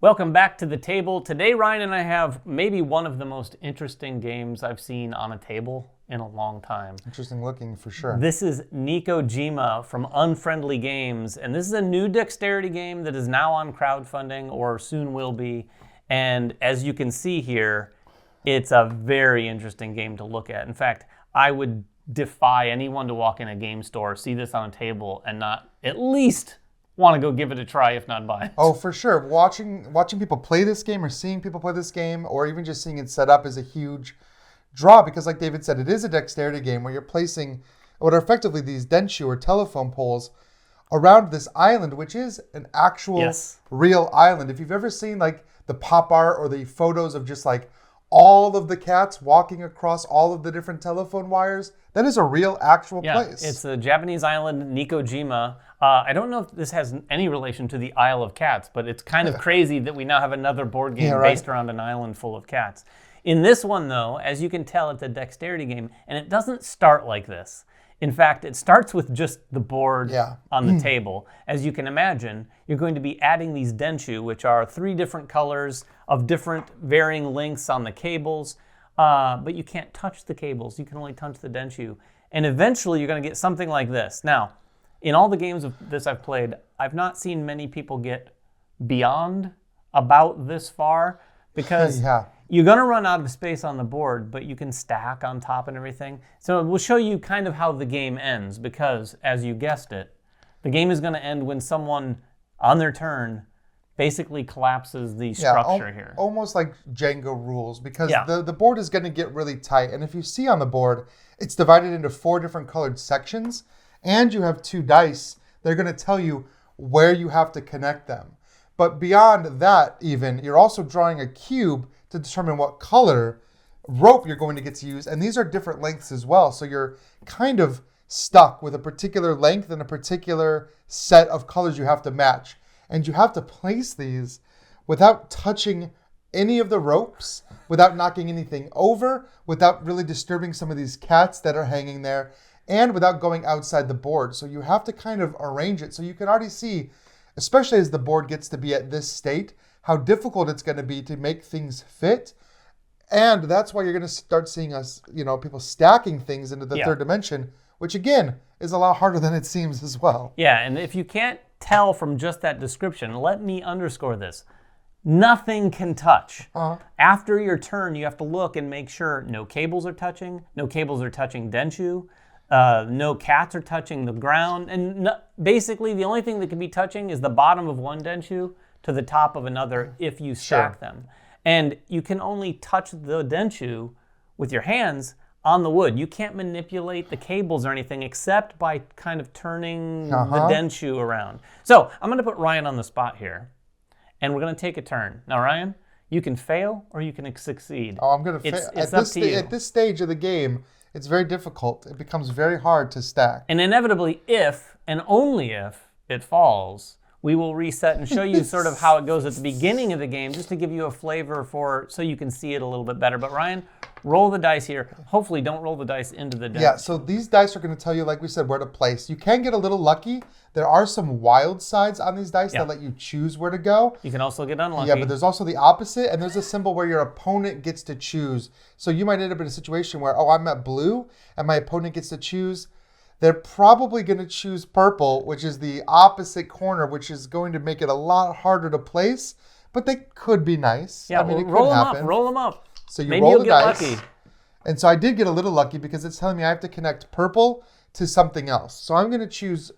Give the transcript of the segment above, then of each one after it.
Welcome back to the table. Today, Ryan and I have maybe one of the most interesting games I've seen on a table in a long time. Interesting looking for sure. This is Jima from Unfriendly Games, and this is a new dexterity game that is now on crowdfunding or soon will be. And as you can see here, it's a very interesting game to look at. In fact, I would defy anyone to walk in a game store, see this on a table, and not at least want to go give it a try, if not buy it. Oh, for sure. Watching people play this game or seeing people play this game or even just seeing it set up is a huge draw because, like David said, it is a dexterity game where you're placing what are effectively these Denchuu or telephone poles around this island, which is an actual real island. If you've ever seen like the pop art or the photos of just like all of the cats walking across all of the different telephone wires, that is a real actual place. It's a Japanese island, Nekojima. I don't know if this has any relation to the Isle of Cats, but it's kind of crazy that we now have another board game based around an island full of cats. In this one, though, as you can tell, it's a dexterity game, and it doesn't start like this. In fact, it starts with just the board on the table. As you can imagine, you're going to be adding these Denchuu, which are 3 different colors of different varying lengths on the cables, but you can't touch the cables. You can only touch the Denchuu. And eventually, you're going to get something like this. Now, in all the games of this I've played, I've not seen many people get beyond about this far because you're going to run out of space on the board, but you can stack on top and everything. So we'll show you kind of how the game ends because, as you guessed it, the game is going to end when someone, on their turn, basically collapses the structure here. Almost like Jenga rules because the board is going to get really tight. And if you see on the board, it's divided into 4 different colored sections. And you have 2 dice. They're going to tell you where you have to connect them. But beyond that even, you're also drawing a cube to determine what color rope you're going to get to use. And these are different lengths as well. So you're kind of stuck with a particular length and a particular set of colors you have to match. And you have to place these without touching any of the ropes, without knocking anything over, without really disturbing some of these cats that are hanging there, and without going outside the board. So you have to kind of arrange it. So you can already see, especially as the board gets to be at this state, how difficult it's going to be to make things fit. And that's why you're going to start seeing us, people stacking things into the 3rd dimension, which again is a lot harder than it seems as well. Yeah, and if you can't tell from just that description, let me underscore this. Nothing can touch. After your turn, you have to look and make sure no cables are touching, no cables are touching Denchuu, no cats are touching the ground, and basically the only thing that can be touching is the bottom of one Denchuu to the top of another if you stack them. And you can only touch the Denchuu with your hands on the wood. You can't manipulate the cables or anything except by kind of turning the Denchuu around. So I'm going to put Ryan on the spot here, and we're going to take a turn. Now, Ryan, you can fail or you can succeed. Oh, I'm going to fail. It's up to you. At this stage of the game, it's very difficult. It becomes very hard to stack. And inevitably, if and only if it falls, we will reset and show you sort of how it goes at the beginning of the game, just to give you a flavor so you can see it a little bit better. But Ryan, roll the dice here. Hopefully, don't roll the dice into the deck. Yeah, so these dice are going to tell you, like we said, where to place. You can get a little lucky. There are some wild sides on these dice that let you choose where to go. You can also get unlucky. Yeah, but there's also the opposite, and there's a symbol where your opponent gets to choose. So you might end up in a situation where, I'm at blue, and my opponent gets to choose. They're probably going to choose purple, which is the opposite corner, which is going to make it a lot harder to place, but they could be nice. Yeah, it roll them happen. Roll them up. So you Maybe roll you'll the get dice. lucky. And so I did get a little lucky because it's telling me I have to connect purple to something else. So I'm going to choose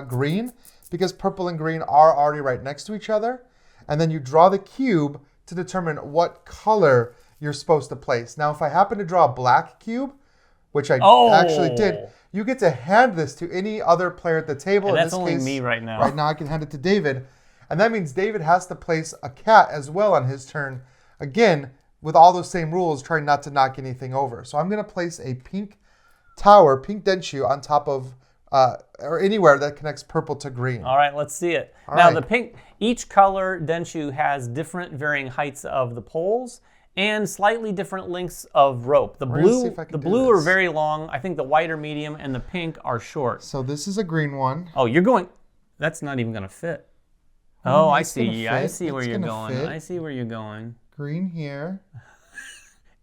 green because purple and green are already right next to each other. And then you draw the cube to determine what color you're supposed to place. Now, if I happen to draw a black cube, which I actually did, you get to hand this to any other player at the table. And in that's this only case, me right now. Right now I can hand it to David. And that means David has to place a cat as well on his turn. Again, with all those same rules, trying not to knock anything over. So I'm going to place a pink tower, pink Denchuu on top of, or anywhere that connects purple to green. All right, let's see it. Now, the pink, each color Denchuu has different varying heights of the poles and slightly different lengths of rope. The blue are very long. I think the white are medium, and the pink are short. So this is a green one. Oh, you're going. That's not even going to fit. Oh, I It's see. gonna I fit. see where It's you're gonna going. fit. I see where you're going. Green here.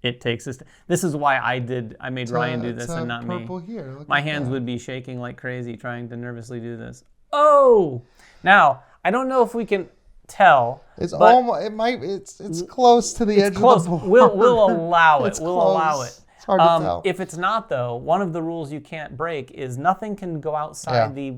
It takes us. This is why I made Ryan do this and not me. Purple here. Look My at hands that. would be shaking like crazy trying to nervously do this. Oh! Now, I don't know if we can tell. It's but almost. It might. It's close to the edge close. of the board. We'll allow it. It's We'll close. allow it. It's hard to tell. If it's not, though, one of the rules you can't break is nothing can go outside the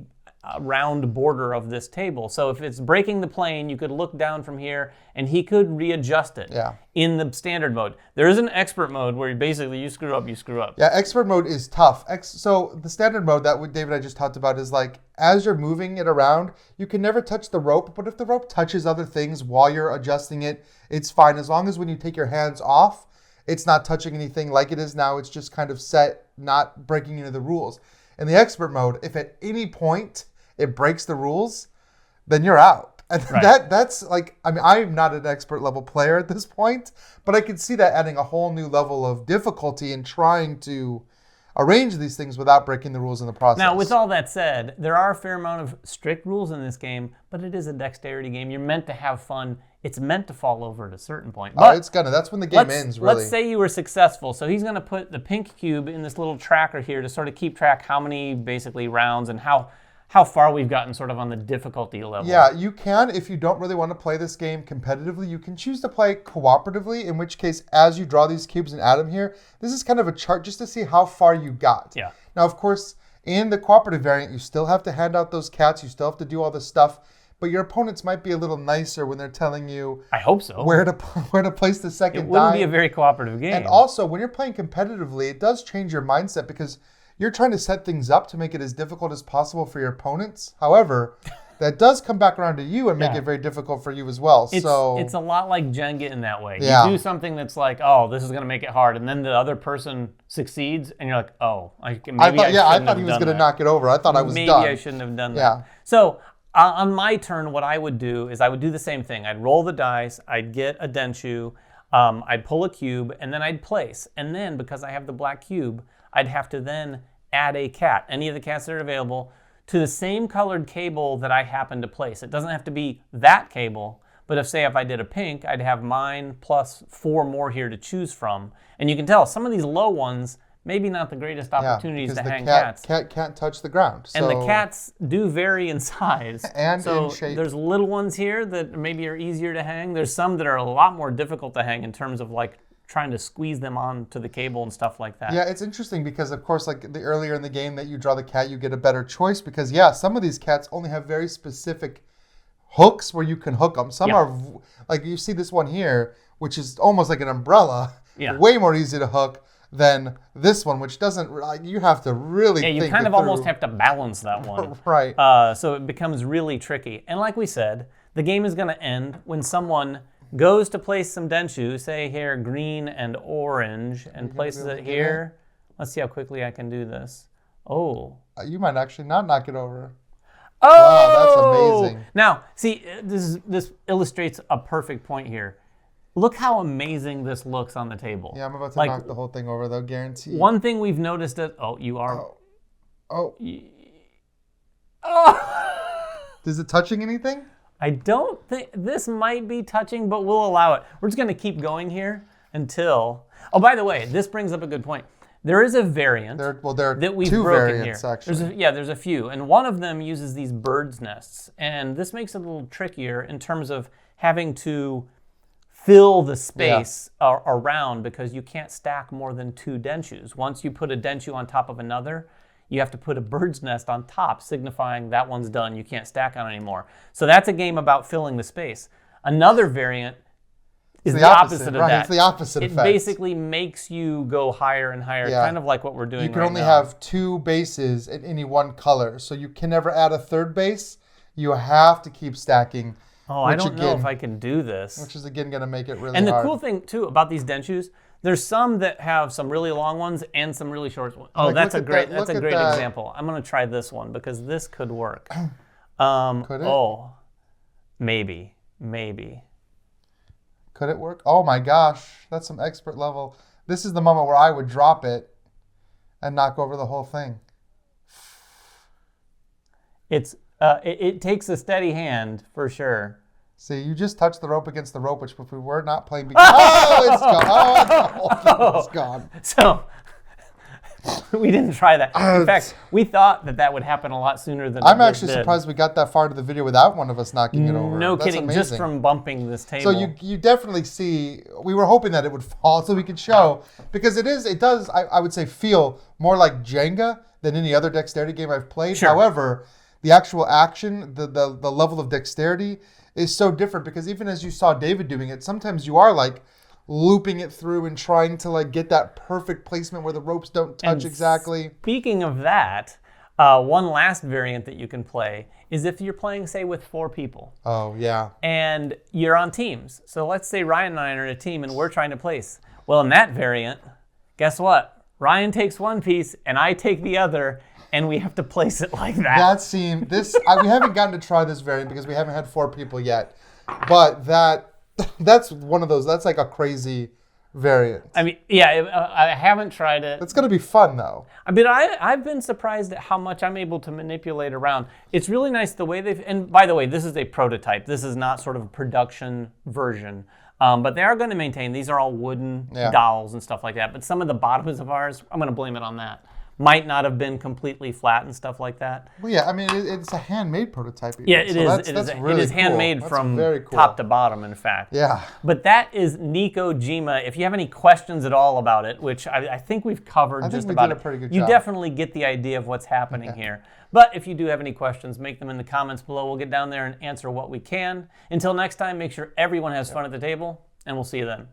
round border of this table. So if it's breaking the plane, you could look down from here and he could readjust it in the standard mode. There is an expert mode where basically you screw up, you screw up. Yeah, expert mode is tough. So the standard mode that David and I just talked about is like, as you're moving it around, you can never touch the rope, but if the rope touches other things while you're adjusting it, it's fine. As long as when you take your hands off, it's not touching anything like it is now. It's just kind of set, not breaking into the rules. In the expert mode, if at any point it breaks the rules, then you're out. And that's like, I mean, I'm not an expert level player at this point, but I can see that adding a whole new level of difficulty in trying to arrange these things without breaking the rules in the process. Now, with all that said, there are a fair amount of strict rules in this game, but it is a dexterity game. You're meant to have fun. It's meant to fall over at a certain point. But it's gonna. That's when the game ends, really. Let's say you were successful. So he's gonna put the pink cube in this little tracker here to sort of keep track how many basically rounds and how far we've gotten sort of on the difficulty level. Yeah, you can, if you don't really want to play this game competitively, you can choose to play cooperatively, in which case, as you draw these cubes and add them here, this is kind of a chart just to see how far you got. Yeah. Now, of course, in the cooperative variant, you still have to hand out those cats, you still have to do all this stuff, but your opponents might be a little nicer when they're telling you I hope so. where to place the second die. It wouldn't be a very cooperative game. And also, when you're playing competitively, it does change your mindset because you're trying to set things up to make it as difficult as possible for your opponents. However, that does come back around to you and make it very difficult for you as well. It's a lot like Jenga in that way. Yeah. You do something that's like, oh, this is going to make it hard, and then the other person succeeds, and you're like, oh, I thought he was going to knock it over. I thought I was done. Maybe I shouldn't have done that. Yeah. So on my turn, what I would do is I would do the same thing. I'd roll the dice. I'd get a Denchuu. I'd pull a cube, and then I'd place. And then, because I have the black cube, I'd have to then add a cat, any of the cats that are available, to the same colored cable that I happen to place. It doesn't have to be that cable, but if I did a pink, I'd have mine plus 4 more here to choose from. And you can tell some of these low ones, maybe not the greatest opportunities to hang cats. Cat can't touch the ground. And the cats do vary in size. And in shape. There's little ones here that maybe are easier to hang. There's some that are a lot more difficult to hang in terms of like trying to squeeze them onto the cable and stuff like that. Yeah, it's interesting because, of course, like the earlier in the game that you draw the cat, you get a better choice because, some of these cats only have very specific hooks where you can hook them. Some are, like you see this one here, which is almost like an umbrella, way more easy to hook than this one, which doesn't, you have to really think you kind of almost have to balance that one. Right. So it becomes really tricky. And like we said, the game is going to end when someone goes to place some Denchuu, say here green and orange, and places it here. Let's see how quickly I can do this. Oh. You might actually not knock it over. Oh! Wow, that's amazing. Now, see, this illustrates a perfect point here. Look how amazing this looks on the table. Yeah, I'm about to knock the whole thing over, though, guaranteed. One thing we've noticed that, you are... Oh. Oh! Is it touching anything? I don't think this might be touching, but we'll allow it. We're just going to keep going here until... Oh, by the way, this brings up a good point. There is a variant there are that we've two broken variants, here. actually. There's a few. And one of them uses these bird's nests. And this makes it a little trickier in terms of having to fill the space around because you can't stack more than 2 Denchuus. Once you put a Denchuu on top of another, you have to put a bird's nest on top, signifying that one's done. You can't stack on anymore. So that's a game about filling the space. Another variant is the opposite of that. It's the opposite effect. It basically makes you go higher and higher, kind of like what we're doing right now. You can only have 2 bases in any one color, so you can never add a third base. You have to keep stacking. Oh, I don't know if I can do this. Which is, again, going to make it really hard. And the cool thing, too, about these Denchuus, there's some that have some really long ones and some really short ones. Oh, that's a great example. I'm going to try this one because this could work. Could it? Oh, maybe. Could it work? Oh my gosh, that's some expert level. This is the moment where I would drop it and knock over the whole thing. It's It takes a steady hand for sure. See, you just touched the rope against the rope, which if we were not playing... Oh, it's gone. Oh, it's gone. So... we didn't try that. In fact, we thought that would happen a lot sooner than I'm actually surprised we got that far into the video without one of us knocking it over. No That's kidding, amazing. just from bumping this table. So you definitely see, we were hoping that it would fall so we could show, because it does, I would say, feel more like Jenga than any other dexterity game I've played. Sure. However, the actual action, the level of dexterity is so different, because even as you saw David doing it, sometimes you are like looping it through and trying to like get that perfect placement where the ropes don't touch exactly. Speaking of that, one last variant that you can play is if you're playing, say, with 4 people. Oh, yeah. And you're on teams. So let's say Ryan and I are in a team and we're trying to place. Well, in that variant, guess what? Ryan takes one piece and I take the other, and we have to place it like that. That seemed, we haven't gotten to try this variant because we haven't had 4 people yet. But that's one of those, that's like a crazy variant. I mean, yeah, I haven't tried it. It's going to be fun, though. I mean, I've been surprised at how much I'm able to manipulate around. It's really nice the way and by the way, this is a prototype. This is not sort of a production version. But they are going to maintain, these are all wooden dowels and stuff like that. But some of the bottoms of ours, I'm going to blame it on that. Might not have been completely flat and stuff like that. Well, yeah, I mean, it's a handmade prototype. Yeah, it is. It is handmade from top to bottom, in fact. Yeah. But that is Nekojima. If you have any questions at all about it, which I think we've covered just about it, did a pretty good you job. Definitely get the idea of what's happening here. But if you do have any questions, make them in the comments below. We'll get down there and answer what we can. Until next time, make sure everyone has fun at the table, and we'll see you then.